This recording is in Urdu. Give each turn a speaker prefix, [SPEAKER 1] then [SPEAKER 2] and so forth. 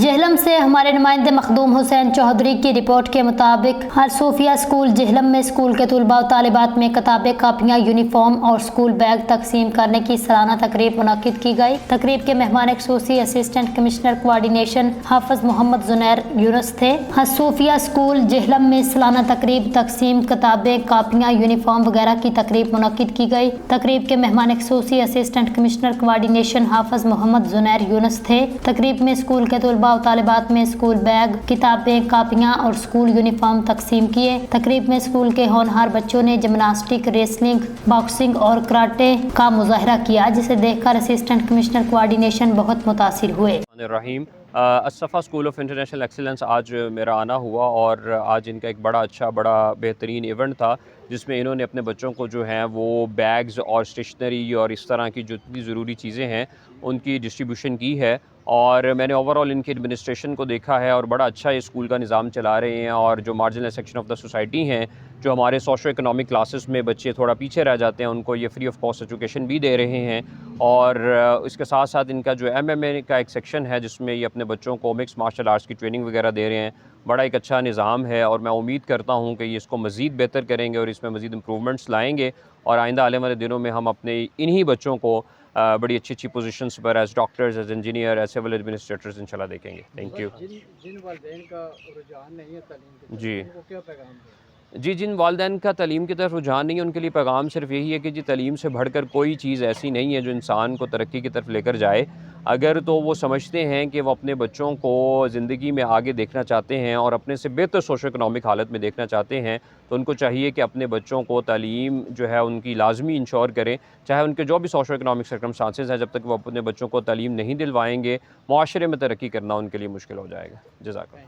[SPEAKER 1] جہلم سے ہمارے نمائندے مخدوم حسین چودھری کی رپورٹ کے مطابق الصوفیہ اسکول جہلم میں اسکول کے طلباء و طالبات میں کتابیں، کاپیاں، یونیفارم اور اسکول بیگ تقسیم کرنے کی سالانہ تقریب منعقد کی گئی۔ تقریب کے مہمان خصوصی اسسٹنٹ کمشنر کوآرڈینیشن حافظ محمد زنیر یونس تھے۔ الصوفیہ اسکول جہلم میں سالانہ تقریب تقسیم کتابیں، کاپیاں، یونیفارم وغیرہ کی تقریب منعقد کی گئی۔ تقریب کے مہمان خصوصی اسسٹنٹ کمشنر کوآرڈینیشن حافظ محمد زنیر یونس تھے۔ تقریب میں اسکول کے طلباء و طالبات میں اسکول بیگ، کتابیں، کاپیاں اور اسکول یونیفارم تقسیم کیے۔ تقریب میں اسکول کے ہونہار بچوں نے جمناسٹک، ریسلنگ، باکسنگ اور کراٹے کا مظاہرہ کیا، جسے دیکھ کر اسسٹنٹ کمشنر کوآرڈینیشن بہت متاثر ہوئے۔
[SPEAKER 2] الرحیم الصفا اسکول آف انٹرنیشنل ایکسیلنس آج میرا آنا ہوا اور آج ان کا ایک بڑا بہترین ایونٹ تھا، جس میں انہوں نے اپنے بچوں کو جو ہیں وہ بیگز اور اسٹیشنری اور اس طرح کی جتنی ضروری چیزیں ہیں ان کی ڈسٹریبیوشن کی ہے۔ اور میں نے اوورآل ان کی ایڈمنسٹریشن کو دیکھا ہے اور بڑا اچھا یہ اسکول کا نظام چلا رہے ہیں، اور جو marginal section of the society ہیں، جو ہمارے سوشو اکنامک کلاسز میں بچے تھوڑا پیچھے رہ جاتے ہیں، ان کو یہ فری آف کاسٹ ایجوکیشن بھی دے رہے ہیں۔ اور اس کے ساتھ ساتھ ان کا جو MMA کا ایک سیکشن ہے جس میں یہ اپنے بچوں کو مکس مارشل آرٹس کی ٹریننگ وغیرہ دے رہے ہیں۔ بڑا ایک اچھا نظام ہے اور میں امید کرتا ہوں کہ یہ اس کو مزید بہتر کریں گے اور اس میں مزید امپرومنٹس لائیں گے، اور آئندہ آنے والے دنوں میں ہم اپنے انہی بچوں کو بڑی اچھی پوزیشنز پر as doctors, as engineer, as civil administrators انشاءاللہ دیکھیں گے۔ Thank you.
[SPEAKER 3] جن والدین کا رجحان نہیں ہے تعلیم کی طرف،
[SPEAKER 2] جی
[SPEAKER 3] ان کو کیا پیغام دیں؟
[SPEAKER 2] جن والدین کا تعلیم کی طرف رجحان نہیں ہے، ان کے لیے پیغام صرف یہی ہے کہ تعلیم سے بڑھ کر کوئی چیز ایسی نہیں ہے جو انسان کو ترقی کی طرف لے کر جائے۔ اگر تو وہ سمجھتے ہیں کہ وہ اپنے بچوں کو زندگی میں آگے دیکھنا چاہتے ہیں اور اپنے سے بہتر سوشو اکنامک حالت میں دیکھنا چاہتے ہیں، تو ان کو چاہیے کہ اپنے بچوں کو تعلیم جو ہے ان کی لازمی انشور کریں، چاہے ان کے جو بھی سوشو اکنامک سرکمسٹانسز ہیں۔ جب تک وہ اپنے بچوں کو تعلیم نہیں دلوائیں گے، معاشرے میں ترقی کرنا ان کے لیے مشکل ہو جائے گا۔ جزاک اللہ۔